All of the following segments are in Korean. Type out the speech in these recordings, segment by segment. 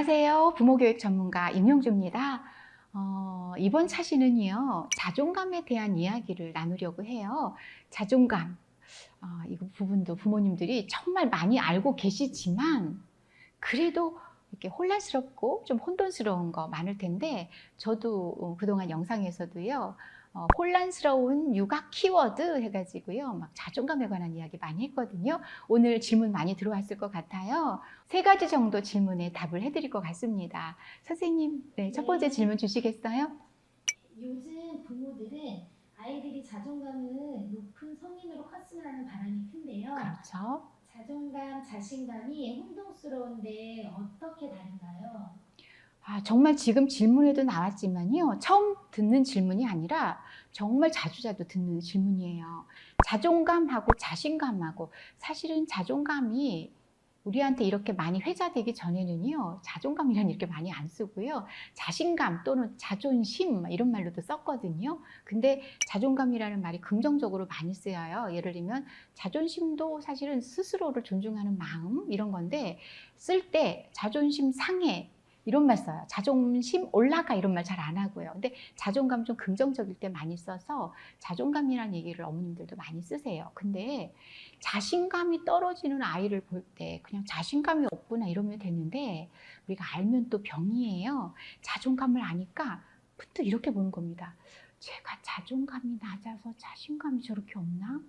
안녕하세요. 부모교육 전문가 임용주입니다. 이번 차시는요, 자존감에 대한 이야기를 나누려고 해요. 자존감, 이 부분도 부모님들이 정말 많이 알고 계시지만, 그래도 이렇게 혼란스럽고 좀 혼돈스러운 거 많을 텐데, 저도 그동안 영상에서도요, 혼란스러운 육아 키워드 해가지고요, 막 자존감에 관한 이야기 많이 했거든요. 오늘 질문 많이 들어왔을 것 같아요. 3가지 정도 질문에 답을 해드릴 것 같습니다. 선생님, 네, 첫 번째 질문 주시겠어요? 요즘 부모들은 아이들이 자존감은 높은 성인으로 컸으면 하는 바람이 큰데요. 그렇죠. 자존감, 자신감이 혼동스러운데 어떻게 다른가요? 정말 지금 질문에도 나왔지만요. 처음 듣는 질문이 아니라 정말 자주자주 듣는 질문이에요. 자존감하고 자신감하고, 사실은 자존감이 우리한테 이렇게 많이 회자되기 전에는요, 자존감이란 이렇게 많이 안 쓰고요. 자신감 또는 자존심 이런 말로도 썼거든요. 근데 자존감이라는 말이 긍정적으로 많이 쓰여요. 예를 들면 자존심도 사실은 스스로를 존중하는 마음 이런 건데, 쓸 때 자존심 상해 이런 말 써요. 자존심 올라가 이런 말 잘 안 하고요. 근데 자존감 좀 긍정적일 때 많이 써서 자존감이라는 얘기를 어머님들도 많이 쓰세요. 근데 자신감이 떨어지는 아이를 볼 때 그냥 자신감이 없구나 이러면 되는데, 우리가 알면 또 병이에요. 자존감을 아니까 부터 이렇게 보는 겁니다. 제가 자존감이 낮아서 자신감이 저렇게 없나?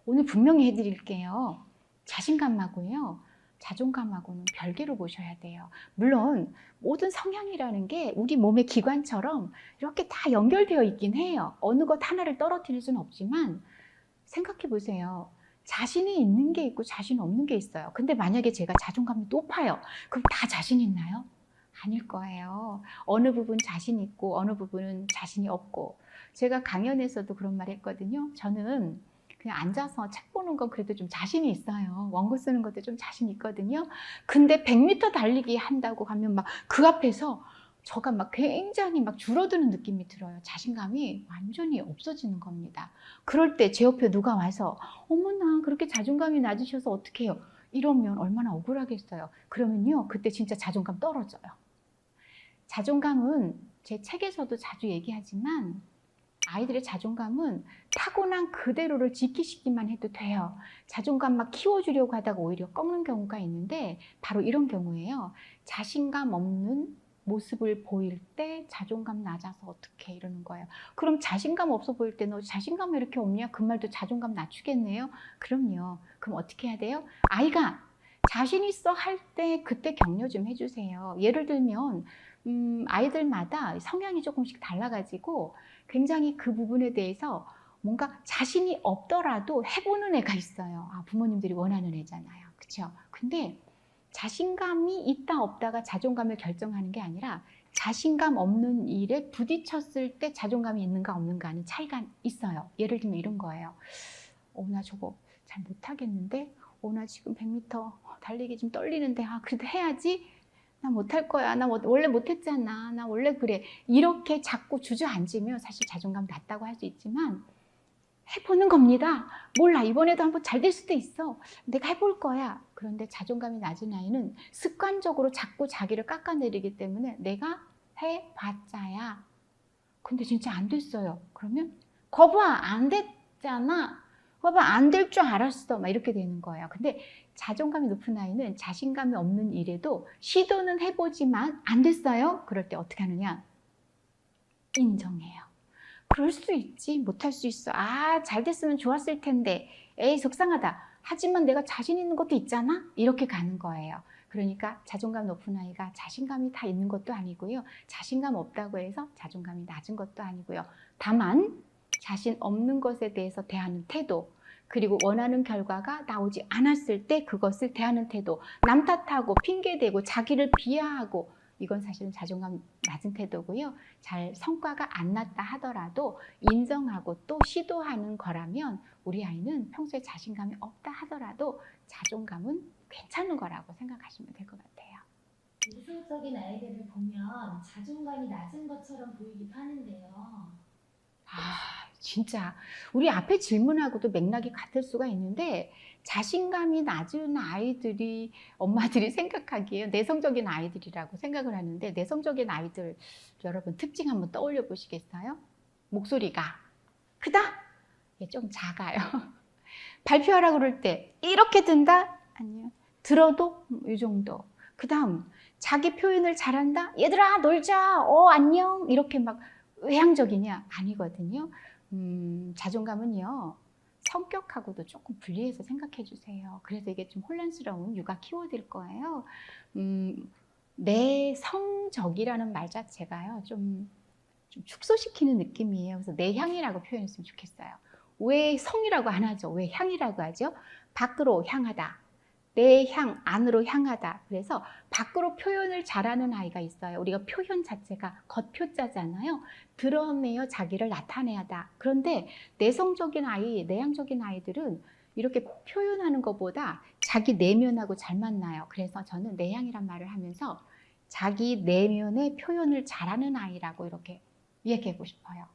오늘 분명히 해드릴게요. 자신감하고요, 자존감하고는 별개로 보셔야 돼요. 물론 모든 성향이라는 게 우리 몸의 기관처럼 이렇게 다 연결되어 있긴 해요. 어느 것 하나를 떨어뜨릴 수는 없지만, 생각해 보세요. 자신이 있는 게 있고 자신 없는 게 있어요. 근데 만약에 제가 자존감이 높아요. 그럼 다 자신 있나요? 아닐 거예요. 어느 부분 자신 있고 어느 부분은 자신이 없고. 제가 강연에서도 그런 말 했거든요. 저는 그냥 앉아서 책 보는 건 그래도 좀 자신이 있어요. 원고 쓰는 것도 좀 자신 있거든요. 근데 100m 달리기 한다고 하면 막 그 앞에서 저가 막 굉장히 막 줄어드는 느낌이 들어요. 자신감이 완전히 없어지는 겁니다. 그럴 때 제 옆에 누가 와서 어머나 그렇게 자존감이 낮으셔서 어떡해요? 이러면 얼마나 억울하겠어요. 그러면요, 그때 진짜 자존감 떨어져요. 자존감은 제 책에서도 자주 얘기하지만, 아이들의 자존감은 타고난 그대로를 지키시기만 해도 돼요. 자존감 막 키워주려고 하다가 오히려 꺾는 경우가 있는데, 바로 이런 경우예요. 자신감 없는 모습을 보일 때 자존감 낮아서 어떡해 이러는 거예요. 그럼 자신감 없어 보일 때 너 자신감 왜 이렇게 없냐? 그 말도 자존감 낮추겠네요. 그럼요. 그럼 어떻게 해야 돼요? 아이가 자신 있어 할 때 그때 격려 좀 해주세요. 예를 들면 아이들마다 성향이 조금씩 달라가지고 굉장히 그 부분에 대해서 뭔가 자신이 없더라도 해보는 애가 있어요. 부모님들이 원하는 애잖아요. 그렇죠? 근데 자신감이 있다 없다가 자존감을 결정하는 게 아니라, 자신감 없는 일에 부딪혔을 때 자존감이 있는가 없는가 하는 차이가 있어요. 예를 들면 이런 거예요. 나 저거 잘 못하겠는데? 나 지금 100m 달리기 좀 떨리는데 그래도 해야지? 나 못할 거야. 나 원래 못했잖아. 나 원래 그래. 이렇게 자꾸 주저앉으면 사실 자존감 낮다고 할 수 있지만, 해보는 겁니다. 몰라. 이번에도 한번 잘 될 수도 있어. 내가 해볼 거야. 그런데 자존감이 낮은 아이는 습관적으로 자꾸 자기를 깎아내리기 때문에 내가 해봤자야. 근데 진짜 안 됐어요. 그러면 거봐, 안 됐잖아. 거봐, 안 될 줄 알았어. 막 이렇게 되는 거예요. 근데 자존감이 높은 아이는 자신감이 없는 일에도 시도는 해보지만 안 됐어요. 그럴 때 어떻게 하느냐? 인정해요. 그럴 수 있지. 못할 수 있어. 잘 됐으면 좋았을 텐데. 에이, 속상하다. 하지만 내가 자신 있는 것도 있잖아. 이렇게 가는 거예요. 그러니까 자존감 높은 아이가 자신감이 다 있는 것도 아니고요. 자신감 없다고 해서 자존감이 낮은 것도 아니고요. 다만 자신 없는 것에 대해서 대하는 태도, 그리고 원하는 결과가 나오지 않았을 때 그것을 대하는 태도, 남 탓하고 핑계대고 자기를 비하하고, 이건 사실은 자존감 낮은 태도고요. 잘 성과가 안 났다 하더라도 인정하고 또 시도하는 거라면, 우리 아이는 평소에 자신감이 없다 하더라도 자존감은 괜찮은 거라고 생각하시면 될 것 같아요. 이성적인 아이들을 보면 자존감이 낮은 것처럼 보이기도 하는데요. 진짜 우리 앞에 질문하고도 맥락이 같을 수가 있는데 자신감이 낮은 아이들이 엄마들이 생각하기에 내성적인 아이들이라고 생각을 하는데 내성적인 아이들 여러분 특징 한번 떠올려 보시겠어요? 목소리가 크다? 좀 작아요. 발표하라 그럴 때 이렇게 든다? 아니요. 들어도 이 정도. 그 다음 자기 표현을 잘한다? 얘들아 놀자. 안녕. 이렇게 막 외향적이냐? 아니거든요. 자존감은요. 성격하고도 조금 분리해서 생각해 주세요. 그래서 이게 좀 혼란스러운 육아 키워드일 거예요. 내성적이라는 말 자체가요. 좀 축소시키는 느낌이에요. 그래서 내향이라고 표현했으면 좋겠어요. 왜 성이라고 안 하죠? 왜 향이라고 하죠? 밖으로 향하다. 내 향, 안으로 향하다. 그래서 밖으로 표현을 잘하는 아이가 있어요. 우리가 표현 자체가 겉표자잖아요. 드러내어 자기를 나타내야다. 그런데 내성적인 아이, 내향적인 아이들은 이렇게 표현하는 것보다 자기 내면하고 잘 만나요. 그래서 저는 내향이란 말을 하면서 자기 내면의 표현을 잘하는 아이라고 이렇게 얘기하고 싶어요.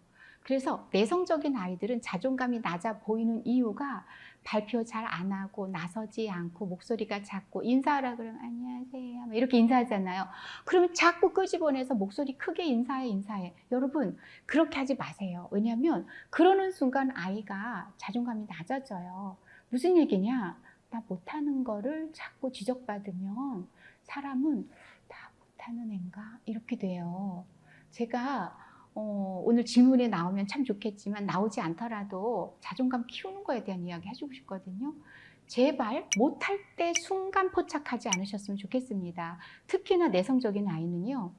그래서 내성적인 아이들은 자존감이 낮아 보이는 이유가 발표 잘 안 하고 나서지 않고 목소리가 작고 인사하라 그러면 안녕하세요 이렇게 인사하잖아요. 그러면 자꾸 끄집어내서 목소리 크게 인사해. 여러분 그렇게 하지 마세요. 왜냐하면 그러는 순간 아이가 자존감이 낮아져요. 무슨 얘기냐? 나 못하는 거를 자꾸 지적받으면 사람은 다 못하는 앤가? 이렇게 돼요. 제가 오늘 질문에 나오면 참 좋겠지만 나오지 않더라도 자존감 키우는 거에 대한 이야기 해주고 싶거든요. 제발 못할 때 순간 포착하지 않으셨으면 좋겠습니다. 특히나 내성적인 아이는요.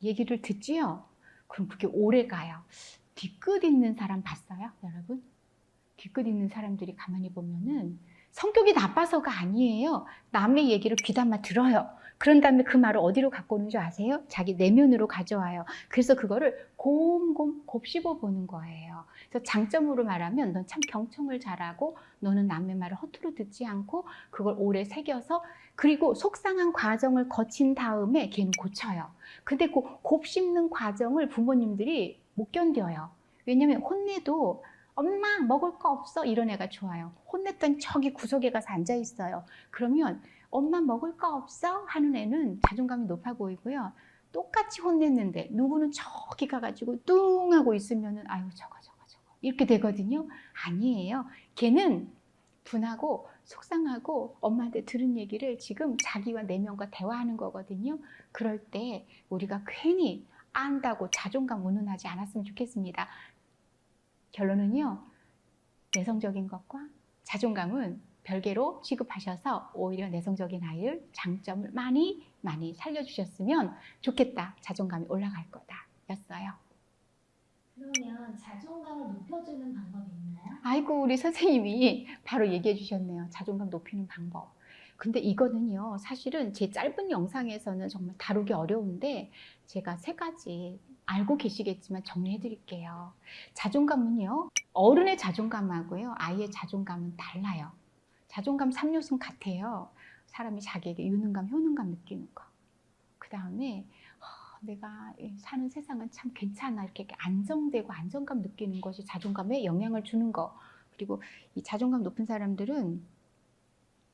얘기를 듣지요. 그럼 그게 오래 가요. 뒤끝 있는 사람 봤어요? 여러분? 뒤끝 있는 사람들이 가만히 보면은 성격이 나빠서가 아니에요. 남의 얘기를 귀담아 들어요. 그런 다음에 그 말을 어디로 갖고 오는 줄 아세요? 자기 내면으로 가져와요. 그래서 그거를 곰곰 곱씹어 보는 거예요. 그래서 장점으로 말하면 넌 참 경청을 잘하고 너는 남의 말을 허투루 듣지 않고 그걸 오래 새겨서 그리고 속상한 과정을 거친 다음에 걔는 고쳐요. 근데 그 곱씹는 과정을 부모님들이 못 견뎌요. 왜냐면 혼내도 엄마 먹을 거 없어 이런 애가 좋아요. 혼냈던 저기 구석에 가서 앉아 있어요. 그러면 엄마 먹을 거 없어? 하는 애는 자존감이 높아 보이고요. 똑같이 혼냈는데 누구는 저기 가가지고 뚱 하고 있으면은 아유 저거 이렇게 되거든요. 아니에요. 걔는 분하고 속상하고 엄마한테 들은 얘기를 지금 자기와 내면과 대화하는 거거든요. 그럴 때 우리가 괜히 안다고 자존감 운운하지 않았으면 좋겠습니다. 결론은요. 내성적인 것과 자존감은 별개로 취급하셔서 오히려 내성적인 아이를 장점을 많이 살려주셨으면 좋겠다. 자존감이 올라갈 거다. 였어요. 그러면 자존감을 높여주는 방법이 있나요? 아이고 우리 선생님이 바로 얘기해 주셨네요. 자존감 높이는 방법. 근데 이거는요. 사실은 제 짧은 영상에서는 정말 다루기 어려운데 제가 3가지 알고 계시겠지만 정리해 드릴게요. 자존감은요. 어른의 자존감하고요. 아이의 자존감은 달라요. 자존감 3요소는 같아요. 사람이 자기에게 유능감, 효능감 느끼는 거. 그 다음에 내가 사는 세상은 참 괜찮아 이렇게 안정되고 안정감 느끼는 것이 자존감에 영향을 주는 거. 그리고 이 자존감 높은 사람들은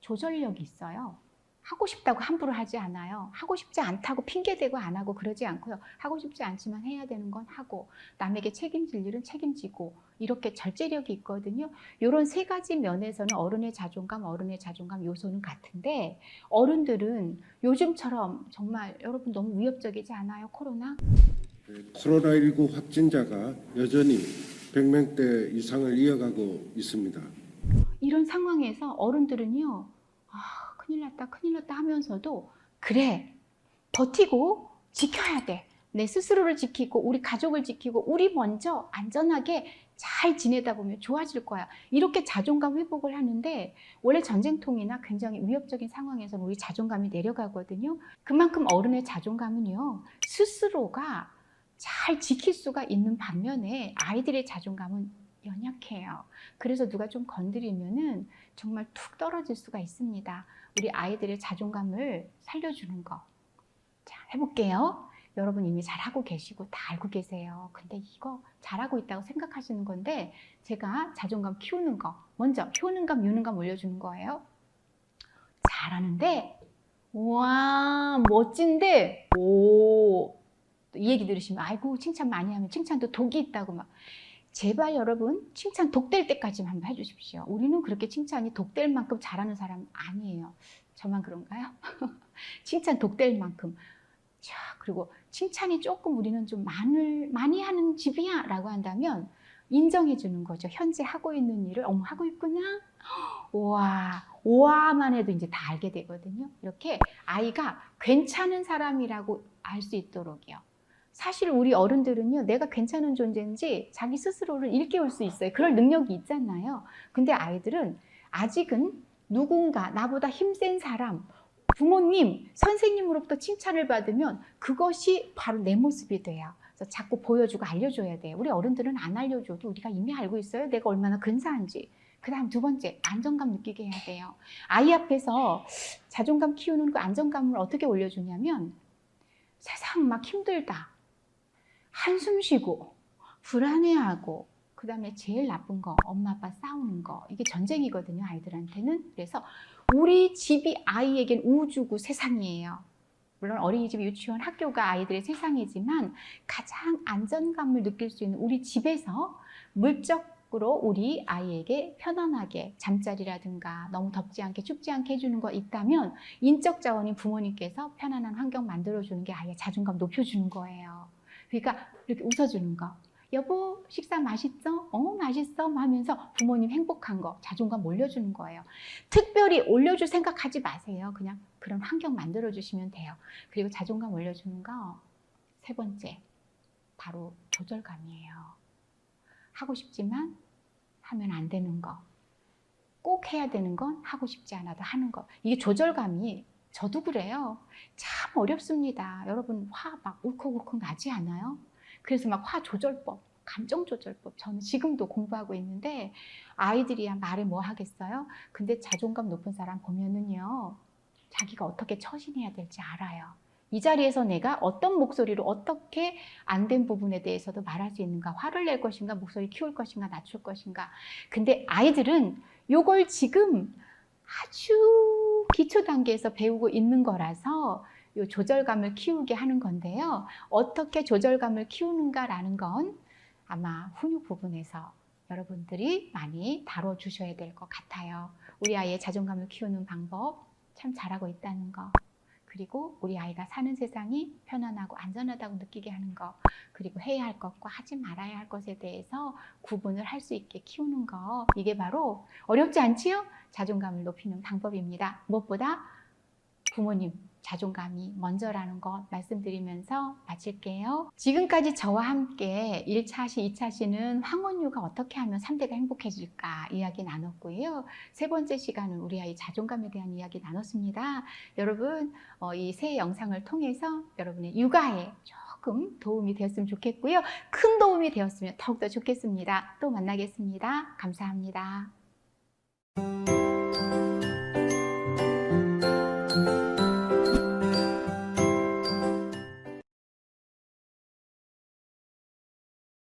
조절력이 있어요. 하고 싶다고 함부로 하지 않아요. 하고 싶지 않다고 핑계대고 안 하고 그러지 않고요. 하고 싶지 않지만 해야 되는 건 하고 남에게 책임질 일은 책임지고 이렇게 절제력이 있거든요. 이런 3가지 면에서는 어른의 자존감 요소는 같은데 어른들은 요즘처럼 정말 여러분 너무 위협적이지 않아요? 코로나? 코로나19 확진자가 여전히 100명대 이상을 이어가고 있습니다. 이런 상황에서 어른들은요. 큰일 났다 하면서도 그래 버티고 지켜야 돼. 내 스스로를 지키고 우리 가족을 지키고 우리 먼저 안전하게 잘 지내다 보면 좋아질 거야. 이렇게 자존감 회복을 하는데 원래 전쟁통이나 굉장히 위협적인 상황에서는 우리 자존감이 내려가거든요. 그만큼 어른의 자존감은요. 스스로가 잘 지킬 수가 있는 반면에 아이들의 자존감은 연약해요. 그래서 누가 좀 건드리면은 정말 툭 떨어질 수가 있습니다. 우리 아이들의 자존감을 살려주는 거. 자, 해볼게요. 여러분 이미 잘하고 계시고 다 알고 계세요. 근데 이거 잘하고 있다고 생각하시는 건데 제가 자존감 키우는 거 먼저 효능감, 유능감 올려주는 거예요. 잘하는데 와 멋진데 이 얘기 들으시면 아이고 칭찬 많이 하면 칭찬도 독이 있다고 막 제발 여러분 칭찬 독될 때까지만 한번 해주십시오. 우리는 그렇게 칭찬이 독될 만큼 잘하는 사람 아니에요. 저만 그런가요? 칭찬 독될 만큼. 자, 그리고 칭찬이 조금 우리는 좀 많이 하는 집이야 라고 한다면 인정해 주는 거죠. 현재 하고 있는 일을 어머 하고 있구나. 오와만 해도 이제 다 알게 되거든요. 이렇게 아이가 괜찮은 사람이라고 알 수 있도록이요. 사실 우리 어른들은요, 내가 괜찮은 존재인지 자기 스스로를 일깨울 수 있어요. 그럴 능력이 있잖아요. 근데 아이들은 아직은 누군가 나보다 힘센 사람, 부모님, 선생님으로부터 칭찬을 받으면 그것이 바로 내 모습이 돼요. 그래서 자꾸 보여주고 알려줘야 돼요. 우리 어른들은 안 알려줘도 우리가 이미 알고 있어요. 내가 얼마나 근사한지. 그 다음 두 번째, 안정감 느끼게 해야 돼요. 아이 앞에서 자존감 키우는 그 안정감을 어떻게 올려주냐면 세상 막 힘들다. 한숨 쉬고 불안해하고 그 다음에 제일 나쁜 거 엄마 아빠 싸우는 거 이게 전쟁이거든요 아이들한테는. 그래서 우리 집이 아이에겐 우주고 세상이에요. 물론 어린이집, 유치원, 학교가 아이들의 세상이지만 가장 안정감을 느낄 수 있는 우리 집에서 물적으로 우리 아이에게 편안하게 잠자리라든가 너무 덥지 않게 춥지 않게 해주는 거 있다면 인적 자원인 부모님께서 편안한 환경 만들어주는 게 아이의 자존감 높여주는 거예요. 그러니까 이렇게 웃어주는 거. 여보 식사 맛있어? 맛있어? 하면서 부모님 행복한 거 자존감 올려주는 거예요. 특별히 올려줄 생각하지 마세요. 그냥 그런 환경 만들어주시면 돼요. 그리고 자존감 올려주는 거 세 번째 바로 조절감이에요. 하고 싶지만 하면 안 되는 거. 꼭 해야 되는 건 하고 싶지 않아도 하는 거. 이게 조절감이 저도 그래요. 참 어렵습니다. 여러분 화 막 울컥울컥 나지 않아요? 그래서 막 화 조절법, 감정 조절법 저는 지금도 공부하고 있는데 아이들이야 말을 뭐 하겠어요? 근데 자존감 높은 사람 보면은요. 자기가 어떻게 처신해야 될지 알아요. 이 자리에서 내가 어떤 목소리로 어떻게 안 된 부분에 대해서도 말할 수 있는가, 화를 낼 것인가, 목소리 키울 것인가, 낮출 것인가. 근데 아이들은 요걸 지금 아주 기초 단계에서 배우고 있는 거라서 요 조절감을 키우게 하는 건데요. 어떻게 조절감을 키우는가라는 건 아마 훈육 부분에서 여러분들이 많이 다뤄주셔야 될 것 같아요. 우리 아이의 자존감을 키우는 방법 참 잘하고 있다는 거. 그리고 우리 아이가 사는 세상이 편안하고 안전하다고 느끼게 하는 거. 그리고 해야 할 것과 하지 말아야 할 것에 대해서 구분을 할 수 있게 키우는 거. 이게 바로 어렵지 않지요? 자존감을 높이는 방법입니다. 무엇보다 부모님 자존감이 먼저라는 것 말씀드리면서 마칠게요. 지금까지 저와 함께 1차 시, 2차 시는 황혼유가 어떻게 하면 3대가 행복해질까 이야기 나눴고요. 세 번째 시간은 우리 아이 자존감에 대한 이야기 나눴습니다. 여러분 이 새 영상을 통해서 여러분의 육아에 조금 도움이 되었으면 좋겠고요. 큰 도움이 되었으면 더욱더 좋겠습니다. 또 만나겠습니다. 감사합니다.